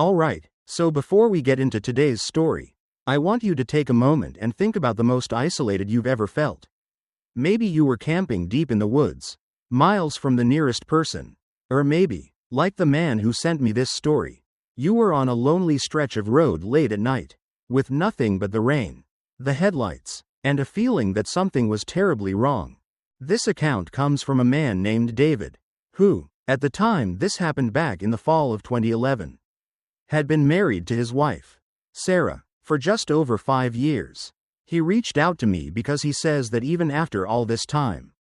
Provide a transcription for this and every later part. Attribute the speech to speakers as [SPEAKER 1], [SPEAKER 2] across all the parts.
[SPEAKER 1] Alright, so before we get into today's story, I want you to take a moment and think about the most isolated you've ever felt. Maybe you were camping deep in the woods, miles from the nearest person. Or maybe, like the man who sent me this story, you were on a lonely stretch of road late at night, with nothing but the rain, the headlights, and a feeling that something was terribly wrong. This account comes from a man named David, who, at the time this happened back in the fall of 2011, had been married to his wife, Sarah, for just over 5 years. He reached out to me because he says that even after all this time,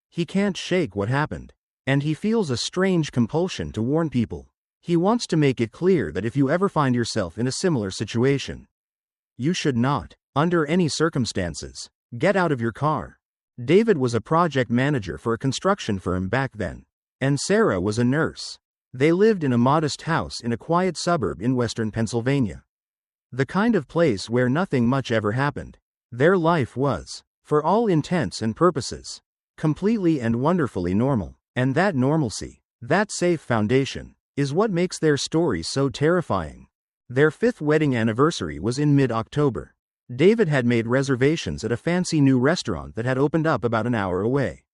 [SPEAKER 1] he can't shake what happened, and he feels a strange compulsion to warn people. He wants to make it clear that if you ever find yourself in a similar situation, you should not, under any circumstances, get out of your car. David was a project manager for a construction firm back then, and Sarah was a nurse. They lived in a modest house in a quiet suburb in western Pennsylvania. The kind of place where nothing much ever happened. Their life was, for all intents and purposes, completely and wonderfully normal. And that normalcy, that safe foundation, is what makes their story so terrifying. Their 5th wedding anniversary was in mid-October. David had made reservations at a fancy new restaurant that had opened up about an hour away.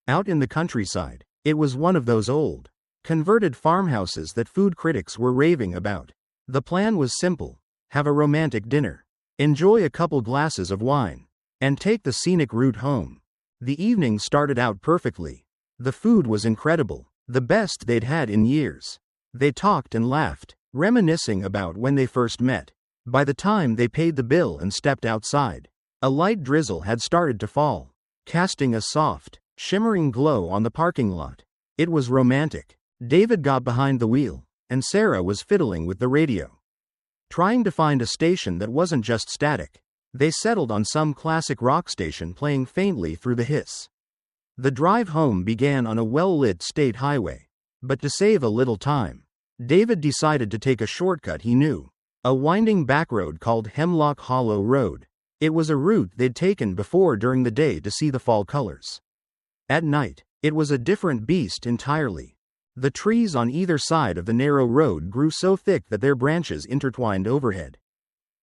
[SPEAKER 1] Out in the countryside, it was one of those old, converted farmhouses that food critics were raving about. The plan was simple: have a romantic dinner, enjoy a couple glasses of wine, and take the scenic route home. The evening started out perfectly. The food was incredible, the best they'd had in years. They talked and laughed, reminiscing about when they first met. By the time they paid the bill and stepped outside, a light drizzle had started to fall, casting a soft, shimmering glow on the parking lot. It was romantic. David got behind the wheel, and Sarah was fiddling with the radio, trying to find a station that wasn't just static. They settled on some classic rock station playing faintly through the hiss. The drive home began on a well-lit state highway, but to save a little time, David decided to take a shortcut he knew, a winding backroad called Hemlock Hollow Road. It was a route they'd taken before during the day to see the fall colors. At night, it was a different beast entirely. The trees on either side of the narrow road grew so thick that their branches intertwined overhead,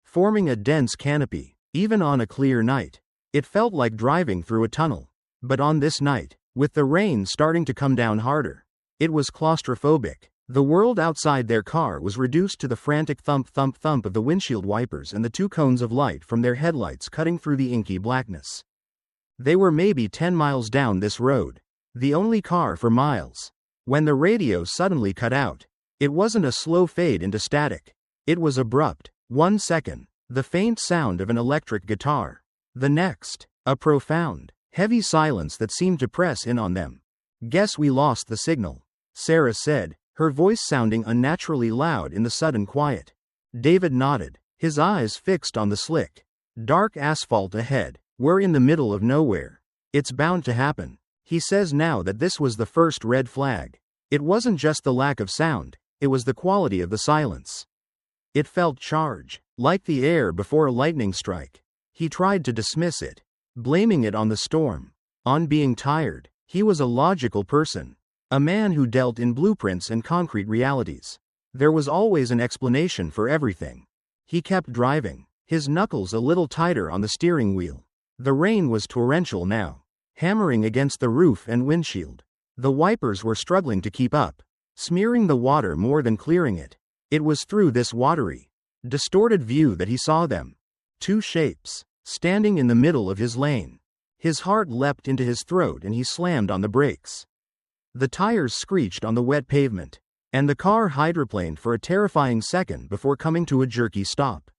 [SPEAKER 1] forming a dense canopy. Even on a clear night, it felt like driving through a tunnel. But on this night, with the rain starting to come down harder, it was claustrophobic. The world outside their car was reduced to the frantic thump-thump-thump of the windshield wipers and the 2 cones of light from their headlights cutting through the inky blackness. They were maybe 10 miles down this road, the only car for miles, when the radio suddenly cut out. It wasn't a slow fade into static. It was abrupt. 1 second, the faint sound of an electric guitar. The next, a profound, heavy silence that seemed to press in on them. "Guess we lost the signal," Sarah said, her voice sounding unnaturally loud in the sudden quiet. David nodded, his eyes fixed on the slick, dark asphalt ahead. "We're in the middle of nowhere. It's bound to happen." He says now that this was the first red flag. It wasn't just the lack of sound, it was the quality of the silence. It felt charged, like the air before a lightning strike. He tried to dismiss it, blaming it on the storm, on being tired. He was a logical person, a man who dealt in blueprints and concrete realities. There was always an explanation for everything. He kept driving, his knuckles a little tighter on the steering wheel. The rain was torrential now, hammering against the roof and windshield. The wipers were struggling to keep up, smearing the water more than clearing it. It was through this watery, distorted view that he saw them. 2 shapes, standing in the middle of his lane. His heart leapt into his throat and he slammed on the brakes. The tires screeched on the wet pavement, and the car hydroplaned for a terrifying second before coming to a jerky stop.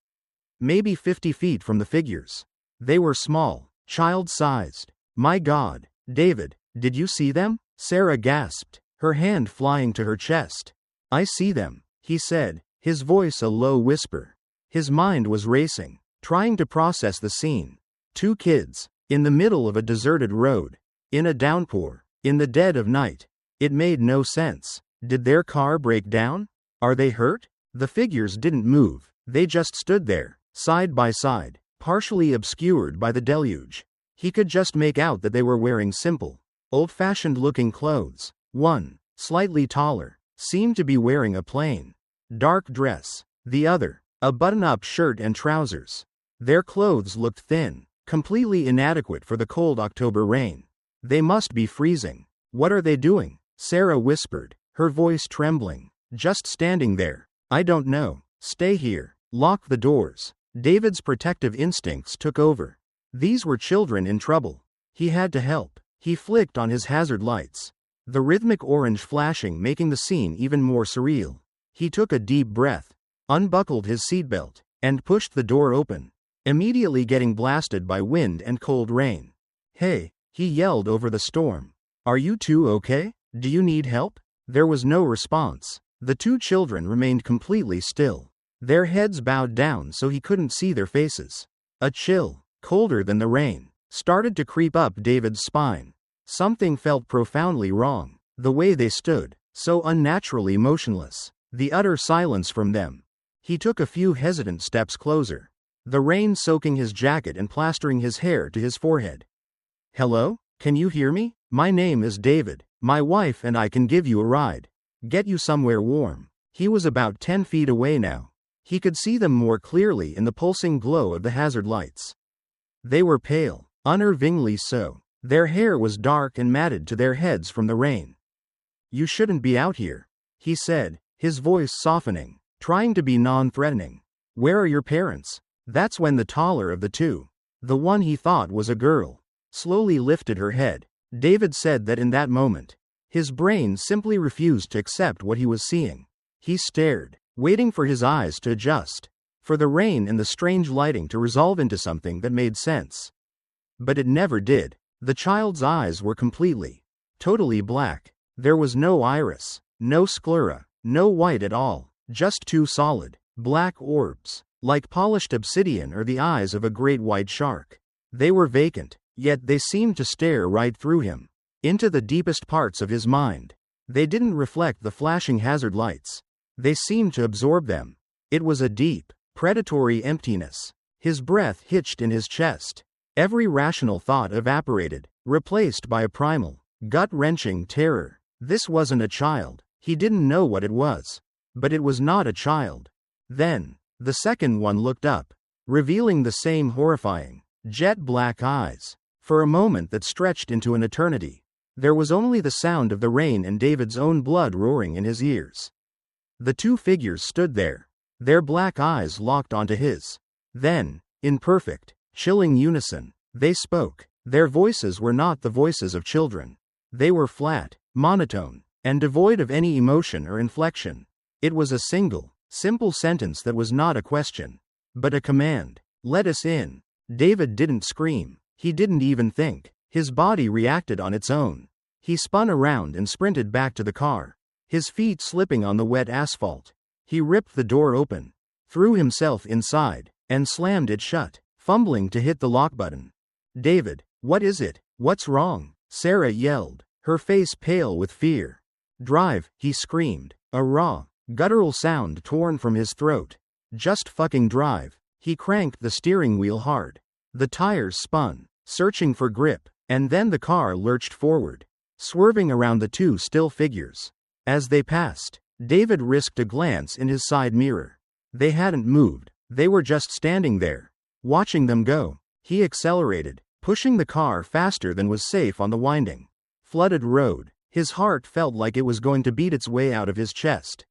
[SPEAKER 1] Maybe 50 feet from the figures. They were small, child-sized. "My God, David, did you see them?" Sarah gasped, her hand flying to her chest. "I see them," he said, his voice a low whisper. His mind was racing, trying to process the scene. 2 kids, in the middle of a deserted road, in a downpour, in the dead of night. It made no sense. Did their car break down? Are they hurt? The figures didn't move, they just stood there, side by side, partially obscured by the deluge. He could just make out that they were wearing simple, old-fashioned looking clothes. One, slightly taller, seemed to be wearing a plain, dark dress. The other, a button-up shirt and trousers. Their clothes looked thin, completely inadequate for the cold October rain. They must be freezing. What are they doing? Sarah whispered, her voice trembling. Just standing there. I don't know. Stay here. Lock the doors. David's protective instincts took over. These were children in trouble. He had to help. He flicked on his hazard lights, the rhythmic orange flashing making the scene even more surreal. He took a deep breath, unbuckled his seatbelt, and pushed the door open, immediately getting blasted by wind and cold rain. Hey, he yelled over the storm. Are you two okay? Do you need help? There was no response. The two children remained completely still, their heads bowed down so he couldn't see their faces. A chill, colder than the rain, started to creep up David's spine. Something felt profoundly wrong. The way they stood, so unnaturally motionless. The utter silence from them. He took a few hesitant steps closer, the rain soaking his jacket and plastering his hair to his forehead. Hello? Can you hear me? My name is David. My wife and I can give you a ride. Get you somewhere warm. He was about 10 feet away now. He could see them more clearly in the pulsing glow of the hazard lights. They were pale, unnervingly so. Their hair was dark and matted to their heads from the rain. You shouldn't be out here, he said, his voice softening, trying to be non-threatening. Where are your parents? That's when the taller of the two, the one he thought was a girl, slowly lifted her head. David said that in that moment, his brain simply refused to accept what he was seeing. He stared, waiting for his eyes to adjust, for the rain and the strange lighting to resolve into something that made sense. But it never did. The child's eyes were completely, totally black. There was no iris, no sclera, no white at all, just two solid, black orbs, like polished obsidian or the eyes of a great white shark. They were vacant, yet they seemed to stare right through him, into the deepest parts of his mind. They didn't reflect the flashing hazard lights. They seemed to absorb them. It was a deep, predatory emptiness. His breath hitched in his chest. Every rational thought evaporated, replaced by a primal, gut-wrenching terror. This wasn't a child. He didn't know what it was. But it was not a child. Then, the second one looked up, revealing the same horrifying, jet-black eyes. For a moment that stretched into an eternity, there was only the sound of the rain and David's own blood roaring in his ears. The two figures stood there, their black eyes locked onto his. Then, in perfect, chilling unison, they spoke. Their voices were not the voices of children. They were flat, monotone, and devoid of any emotion or inflection. It was a single, simple sentence that was not a question, but a command. Let us in. David didn't scream. He didn't even think. His body reacted on its own. He spun around and sprinted back to the car, his feet slipping on the wet asphalt. He ripped the door open, threw himself inside, and slammed it shut, fumbling to hit the lock button. David, what is it? What's wrong? Sarah yelled, her face pale with fear. Drive, he screamed, a raw, guttural sound torn from his throat. Just fucking drive. He cranked the steering wheel hard. The tires spun, searching for grip, and then the car lurched forward, swerving around the two still figures. As they passed, David risked a glance in his side mirror. They hadn't moved. They were just standing there, watching them go. He accelerated, pushing the car faster than was safe on the winding, flooded road. His heart felt like it was going to beat its way out of his chest.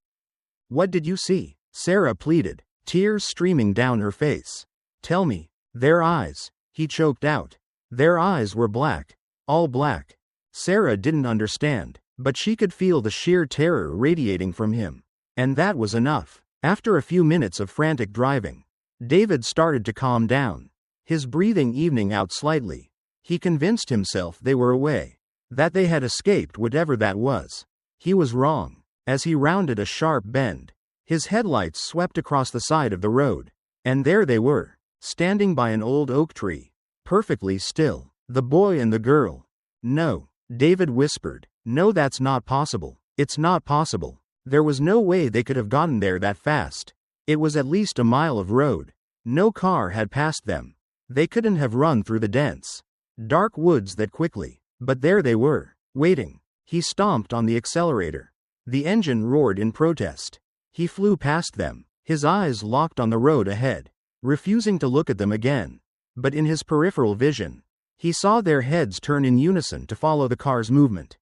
[SPEAKER 1] What did you see? Sarah pleaded, tears streaming down her face. Tell me. Their eyes, he choked out. Their eyes were black, all black. Sarah didn't understand, but she could feel the sheer terror radiating from him. And that was enough. After a few minutes of frantic driving, David started to calm down, his breathing evening out slightly. He convinced himself they were away, that they had escaped whatever that was. He was wrong. As he rounded a sharp bend, his headlights swept across the side of the road, and there they were, standing by an old oak tree, perfectly still, the boy and the girl. No, David whispered. No, that's not possible. It's not possible. There was no way they could have gotten there that fast. It was at least a mile of road. No car had passed them. They couldn't have run through the dense, dark woods that quickly. But there they were, waiting. He stomped on the accelerator. The engine roared in protest. He flew past them, his eyes locked on the road ahead, refusing to look at them again. But in his peripheral vision, he saw their heads turn in unison to follow the car's movement.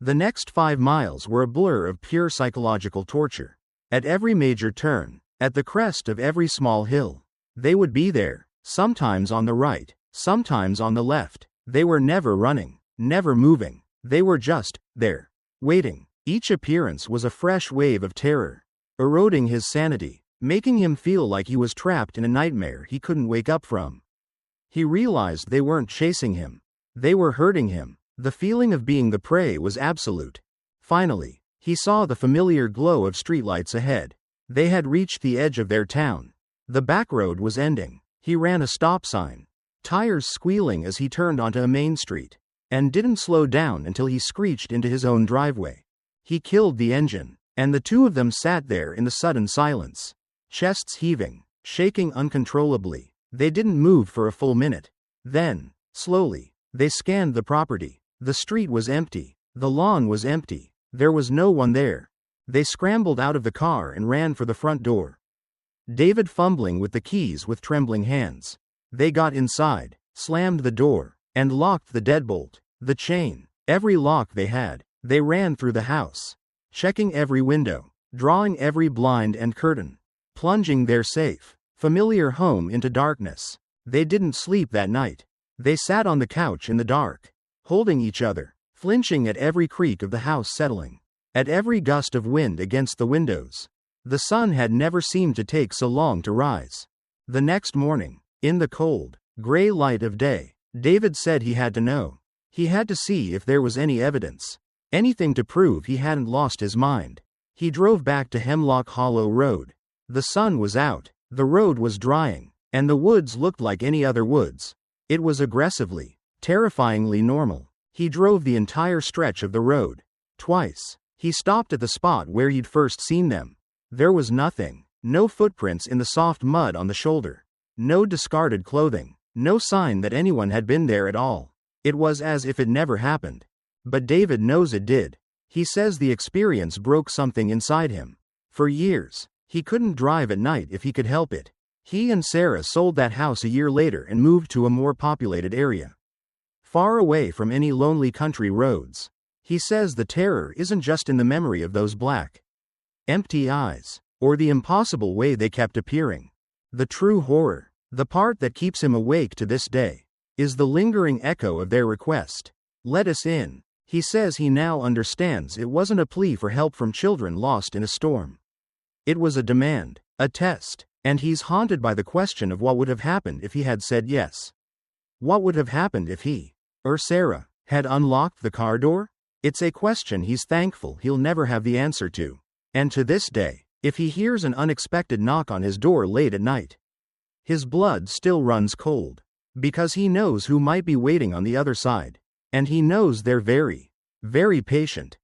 [SPEAKER 1] The next 5 miles were a blur of pure psychological torture. At every major turn, at the crest of every small hill, they would be there, sometimes on the right, sometimes on the left. They were never running, never moving. They were just there, waiting. Each appearance was a fresh wave of terror, eroding his sanity, making him feel like he was trapped in a nightmare he couldn't wake up from. He realized they weren't chasing him. They were hurting him. The feeling of being the prey was absolute. Finally, he saw the familiar glow of streetlights ahead. They had reached the edge of their town. The back road was ending. He ran a stop sign, tires squealing as he turned onto a main street, and didn't slow down until he screeched into his own driveway. He killed the engine, and the two of them sat there in the sudden silence, chests heaving, shaking uncontrollably. They didn't move for a full minute. Then, slowly, they scanned the property. The street was empty. The lawn was empty. There was no one there. They scrambled out of the car and ran for the front door, David fumbling with the keys with trembling hands. They got inside, slammed the door, and locked the deadbolt, the chain, every lock they had. They ran through the house, checking every window, drawing every blind and curtain, plunging their safe, familiar home into darkness. They didn't sleep that night. They sat on the couch in the dark, holding each other, flinching at every creak of the house settling, at every gust of wind against the windows. The sun had never seemed to take so long to rise. The next morning, in the cold, gray light of day, David said he had to know. He had to see if there was any evidence, anything to prove he hadn't lost his mind. He drove back to Hemlock Hollow Road. The sun was out, the road was drying, and the woods looked like any other woods. It was aggressively, terrifyingly normal. He drove the entire stretch of the road. Twice, he stopped at the spot where he'd first seen them. There was nothing, no footprints in the soft mud on the shoulder, no discarded clothing, no sign that anyone had been there at all. It was as if it never happened. But David knows it did. He says the experience broke something inside him. For years, he couldn't drive at night if he could help it. He and Sarah sold that house a year later and moved to a more populated area, far away from any lonely country roads. He says the terror isn't just in the memory of those black, empty eyes, or the impossible way they kept appearing. The true horror, the part that keeps him awake to this day, is the lingering echo of their request. Let us in. He says he now understands it wasn't a plea for help from children lost in a storm. It was a demand, a test, and he's haunted by the question of what would have happened if he had said yes. What would have happened if he, or Sarah, had unlocked the car door? It's a question he's thankful he'll never have the answer to. And to this day, if he hears an unexpected knock on his door late at night, his blood still runs cold, because he knows who might be waiting on the other side. And he knows they're very, very patient.